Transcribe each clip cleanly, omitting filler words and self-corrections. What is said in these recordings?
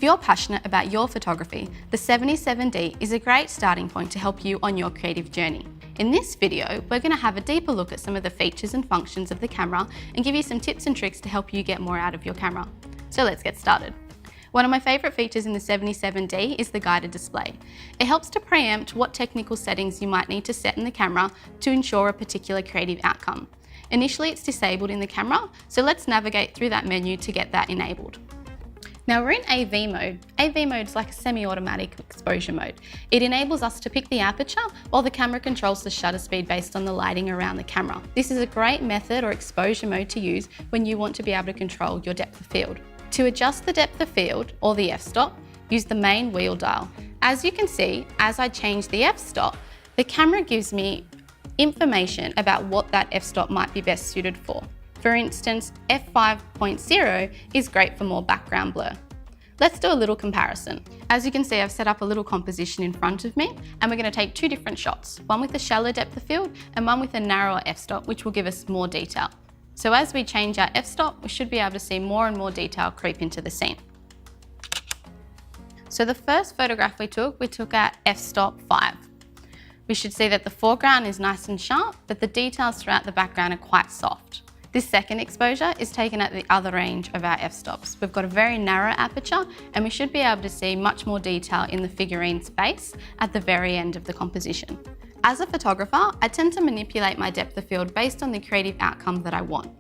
If you're passionate about your photography, the 77D is a great starting point to help you on your creative journey. In this video, we're going to have a deeper look at some of the features and functions of the camera and give you some tips and tricks to help you get more out of your camera. So let's get started. One of my favourite features in the 77D is the guided display. It helps to preempt what technical settings you might need to set in the camera to ensure a particular creative outcome. Initially, it's disabled in the camera, so let's navigate through that menu to get that enabled. Now we're in AV mode. AV mode is like a semi-automatic exposure mode. It enables us to pick the aperture while the camera controls the shutter speed based on the lighting around the camera. This is a great method or exposure mode to use when you want to be able to control your depth of field. To adjust the depth of field, or the f-stop, use the main wheel dial. As you can see, as I change the f-stop, the camera gives me information about what that f-stop might be best suited for. For instance, f5.0 is great for more background blur. Let's do a little comparison. As you can see, I've set up a little composition in front of me, and we're going to take two different shots, one with a shallow depth of field and one with a narrower f-stop, which will give us more detail. So as we change our f-stop, we should be able to see more and more detail creep into the scene. So the first photograph we took at f-stop 5. We should see that the foreground is nice and sharp, but the details throughout the background are quite soft. This second exposure is taken at the other range of our f-stops. We've got a very narrow aperture, and we should be able to see much more detail in the figurine's face at the very end of the composition. As a photographer, I tend to manipulate my depth of field based on the creative outcome that I want.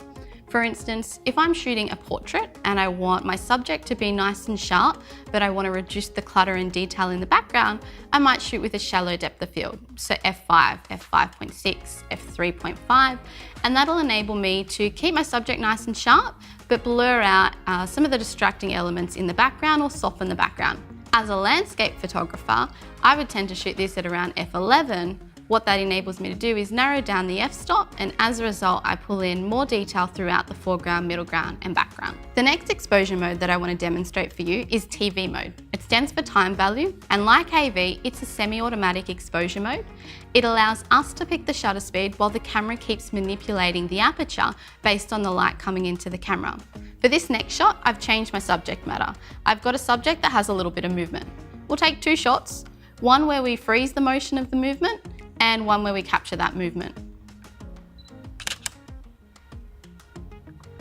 For instance, if I'm shooting a portrait and I want my subject to be nice and sharp, but I want to reduce the clutter and detail in the background, I might shoot with a shallow depth of field. So f5, f5.6, f3.5, and that'll enable me to keep my subject nice and sharp, but blur out some of the distracting elements in the background or soften the background. As a landscape photographer, I would tend to shoot this at around f11. What that enables me to do is narrow down the f-stop, and as a result, I pull in more detail throughout the foreground, middle ground, and background. The next exposure mode that I want to demonstrate for you is TV mode. It stands for time value, and like AV, it's a semi-automatic exposure mode. It allows us to pick the shutter speed while the camera keeps manipulating the aperture based on the light coming into the camera. For this next shot, I've changed my subject matter. I've got a subject that has a little bit of movement. We'll take two shots, one where we freeze the motion of the movement, and one where we capture that movement.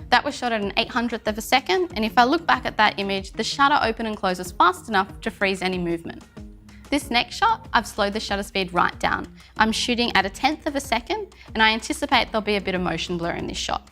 That was shot at an 800th of a second, and if I look back at that image, the shutter opens and closes fast enough to freeze any movement. This next shot, I've slowed the shutter speed right down. I'm shooting at a 1/10 of a second, and I anticipate there'll be a bit of motion blur in this shot.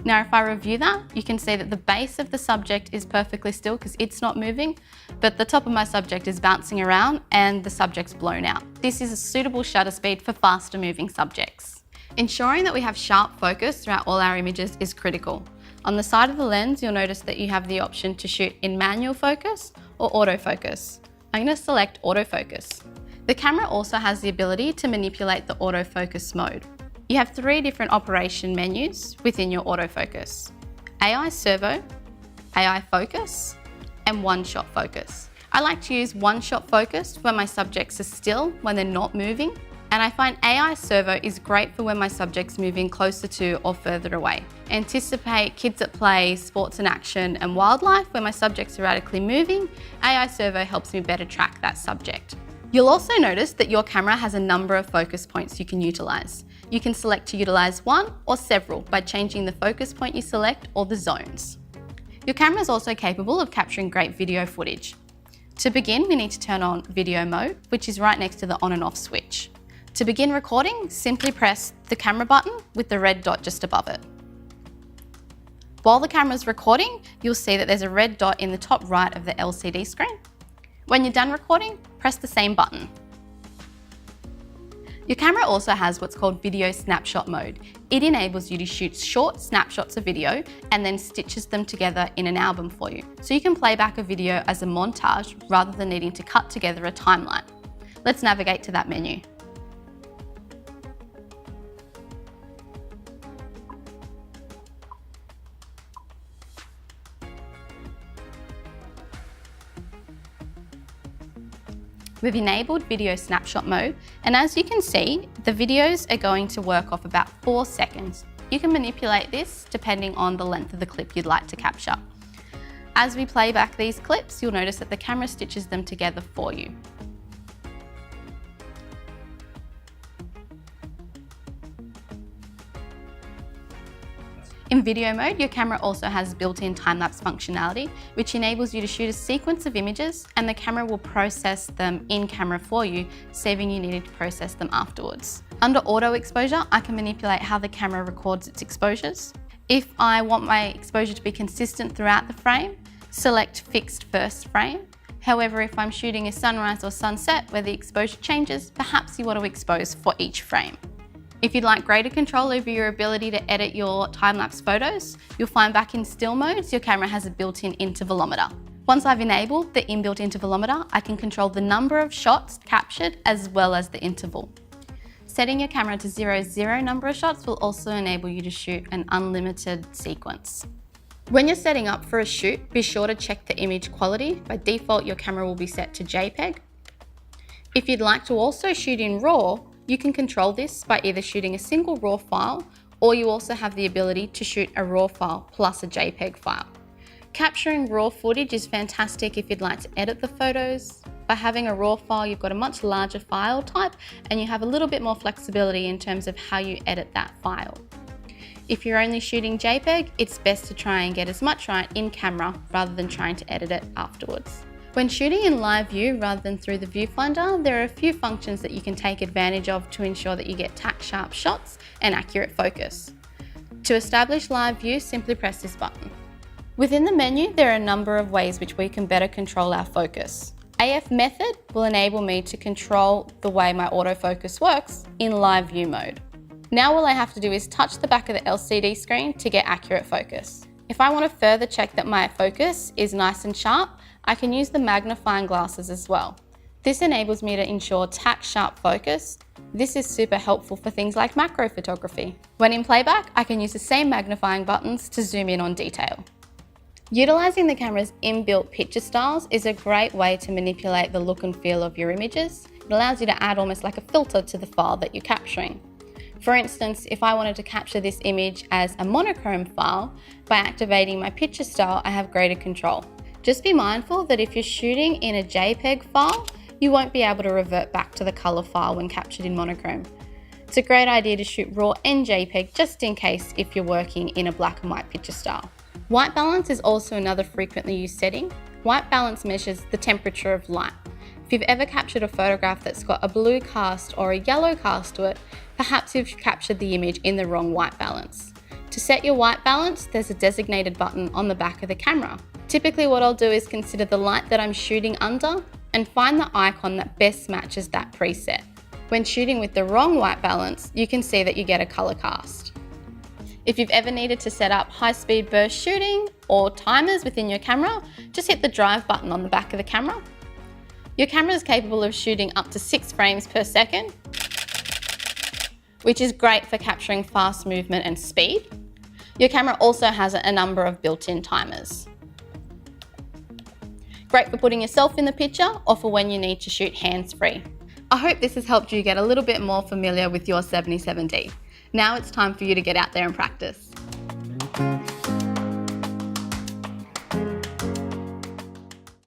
Now, if I review that, you can see that the base of the subject is perfectly still because it's not moving, but the top of my subject is bouncing around and the subject's blown out. This is a suitable shutter speed for faster moving subjects. Ensuring that we have sharp focus throughout all our images is critical. On the side of the lens, you'll notice that you have the option to shoot in manual focus or autofocus. I'm going to select autofocus. The camera also has the ability to manipulate the autofocus mode. You have 3 different operation menus within your autofocus: AI servo, AI focus, and one-shot focus. I like to use one-shot focus when my subjects are still, when they're not moving, and I find AI servo is great for when my subject's moving closer to or further away. Anticipate kids at play, sports and action, and wildlife where my subjects are radically moving. AI servo helps me better track that subject. You'll also notice that your camera has a number of focus points you can utilize. You can select to utilize one or several by changing the focus point you select or the zones. Your camera is also capable of capturing great video footage. To begin, we need to turn on video mode, which is right next to the on and off switch. To begin recording, simply press the camera button with the red dot just above it. While the camera is recording, you'll see that there's a red dot in the top right of the LCD screen. When you're done recording, press the same button. Your camera also has what's called video snapshot mode. It enables you to shoot short snapshots of video and then stitches them together in an album for you. So you can play back a video as a montage rather than needing to cut together a timeline. Let's navigate to that menu. We've enabled video snapshot mode, and as you can see, the videos are going to work off about 4 seconds. You can manipulate this depending on the length of the clip you'd like to capture. As we play back these clips, you'll notice that the camera stitches them together for you. In video mode, your camera also has built-in time-lapse functionality, which enables you to shoot a sequence of images and the camera will process them in camera for you, saving you needing to process them afterwards. Under auto exposure, I can manipulate how the camera records its exposures. If I want my exposure to be consistent throughout the frame, select fixed first frame. However, if I'm shooting a sunrise or sunset where the exposure changes, perhaps you want to expose for each frame. If you'd like greater control over your ability to edit your time-lapse photos, you'll find back in still modes, your camera has a built-in intervalometer. Once I've enabled the inbuilt intervalometer, I can control the number of shots captured as well as the interval. Setting your camera to 0 number of shots will also enable you to shoot an unlimited sequence. When you're setting up for a shoot, be sure to check the image quality. By default, your camera will be set to JPEG. If you'd like to also shoot in RAW, you can control this by either shooting a single RAW file, or you also have the ability to shoot a RAW file plus a JPEG file. Capturing RAW footage is fantastic if you'd like to edit the photos. By having a RAW file, you've got a much larger file type and you have a little bit more flexibility in terms of how you edit that file. If you're only shooting JPEG, it's best to try and get as much right in camera rather than trying to edit it afterwards. When shooting in live view rather than through the viewfinder, there are a few functions that you can take advantage of to ensure that you get tack-sharp shots and accurate focus. To establish live view, simply press this button. Within the menu, there are a number of ways which we can better control our focus. AF method will enable me to control the way my autofocus works in live view mode. Now all I have to do is touch the back of the LCD screen to get accurate focus. If I want to further check that my focus is nice and sharp, I can use the magnifying glasses as well. This enables me to ensure tack-sharp focus. This is super helpful for things like macro photography. When in playback, I can use the same magnifying buttons to zoom in on detail. Utilising the camera's inbuilt picture styles is a great way to manipulate the look and feel of your images. It allows you to add almost like a filter to the file that you're capturing. For instance, if I wanted to capture this image as a monochrome file, by activating my picture style, I have greater control. Just be mindful that if you're shooting in a JPEG file, you won't be able to revert back to the color file when captured in monochrome. It's a great idea to shoot RAW and JPEG just in case if you're working in a black and white picture style. White balance is also another frequently used setting. White balance measures the temperature of light. If you've ever captured a photograph that's got a blue cast or a yellow cast to it, perhaps you've captured the image in the wrong white balance. To set your white balance, there's a designated button on the back of the camera. Typically what I'll do is consider the light that I'm shooting under and find the icon that best matches that preset. When shooting with the wrong white balance, you can see that you get a color cast. If you've ever needed to set up high-speed burst shooting or timers within your camera, just hit the drive button on the back of the camera. Your camera is capable of shooting up to 6 frames per second, which is great for capturing fast movement and speed. Your camera also has a number of built-in timers. Great for putting yourself in the picture or for when you need to shoot hands-free. I hope this has helped you get a little bit more familiar with your 77D. Now it's time for you to get out there and practice.